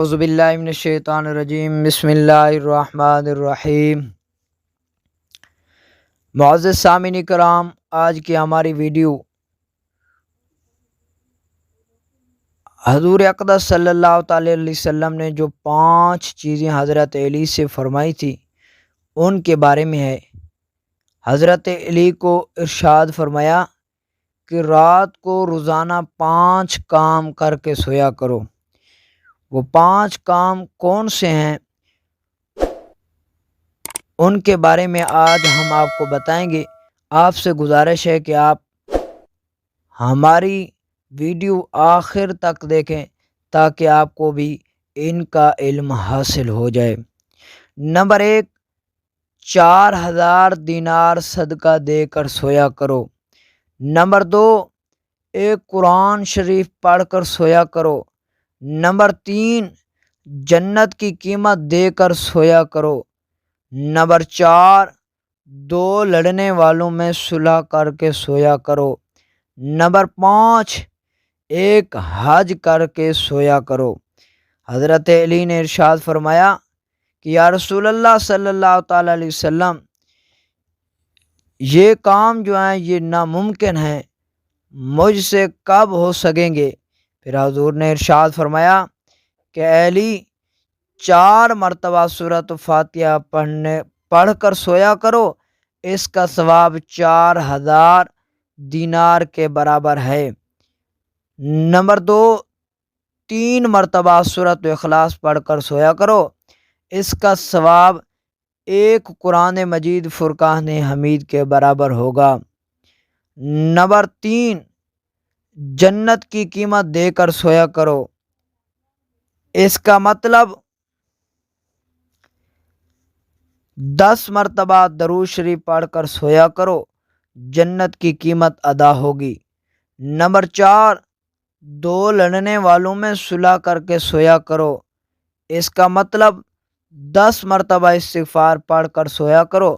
اعوذ باللہ من الشیطان الرجیم، بسم اللہ الرحمن الرحیم۔ معزز سامعین کرام، آج کی ہماری ویڈیو حضور اقدس صلی اللہ تعالی علیہ وسلم نے جو 5 چیزیں حضرت علی سے فرمائی تھی ان کے بارے میں ہے۔ حضرت علی کو ارشاد فرمایا کہ رات کو روزانہ 5 کام کر کے سویا کرو۔ وہ 5 کام کون سے ہیں ان کے بارے میں آج ہم آپ کو بتائیں گے۔ آپ سے گزارش ہے کہ آپ ہماری ویڈیو آخر تک دیکھیں تاکہ آپ کو بھی ان کا علم حاصل ہو جائے۔ نمبر 1، 4000 دینار صدقہ دے کر سویا کرو۔ نمبر 2، ایک قرآن شریف پڑھ کر سویا کرو۔ نمبر 3، جنت کی قیمت دے کر سویا کرو۔ نمبر 4، 2 لڑنے والوں میں صلح کر کے سویا کرو۔ نمبر 5، ایک حج کر کے سویا کرو۔ حضرت علی نے ارشاد فرمایا کہ یا رسول اللہ صلی اللہ تعالی علیہ وسلم، یہ کام جو ہیں یہ ناممکن ہیں، مجھ سے کب ہو سکیں گے؟ پھر حضور نے ارشاد فرمایا کہ علی 4 مرتبہ سورۃ فاتحہ پڑھ کر سویا کرو، اس کا ثواب 4000 دینار کے برابر ہے۔ نمبر 2، 3 مرتبہ سورۃ اخلاص پڑھ کر سویا کرو، اس کا ثواب ایک قرآن مجید فرقان حمید کے برابر ہوگا۔ نمبر 3، جنت کی قیمت دے کر سویا کرو، اس کا مطلب 10 مرتبہ درود شریف پڑھ کر سویا کرو، جنت کی قیمت ادا ہوگی۔ نمبر 4، 2 لڑنے والوں میں صلح کر کے سویا کرو، اس کا مطلب 10 مرتبہ استغفار پڑھ کر سویا کرو،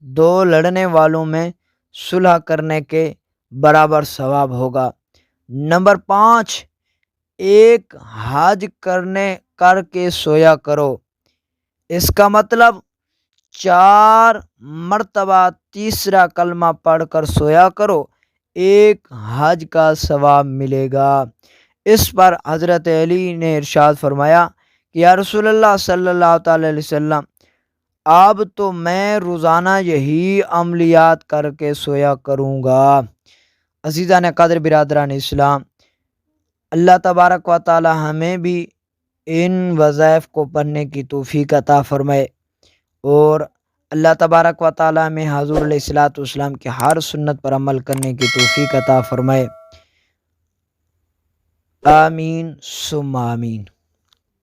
2 لڑنے والوں میں صلح کرنے کے برابر ثواب ہوگا۔ نمبر 5، ایک حج کر کے سویا کرو، اس کا مطلب 4 مرتبہ تیسرا کلمہ پڑھ کر سویا کرو، ایک حج کا ثواب ملے گا۔ اس پر حضرت علی نے ارشاد فرمایا کہ یا رسول اللہ صلی اللہ تعالی علیہ وسلم، اب تو میں روزانہ یہی عملیات کر کے سویا کروں گا۔ عزیزان قدر برادران اسلام، اللہ تبارک و تعالی ہمیں بھی ان وظائف کو پڑھنے کی توفیق عطا فرمائے، اور اللہ تبارک و تعالی میں حضور علیہ الصلوۃ والسلام کی ہر سنت پر عمل کرنے کی توفیق عطا فرمائے۔ آمین ثم آمین۔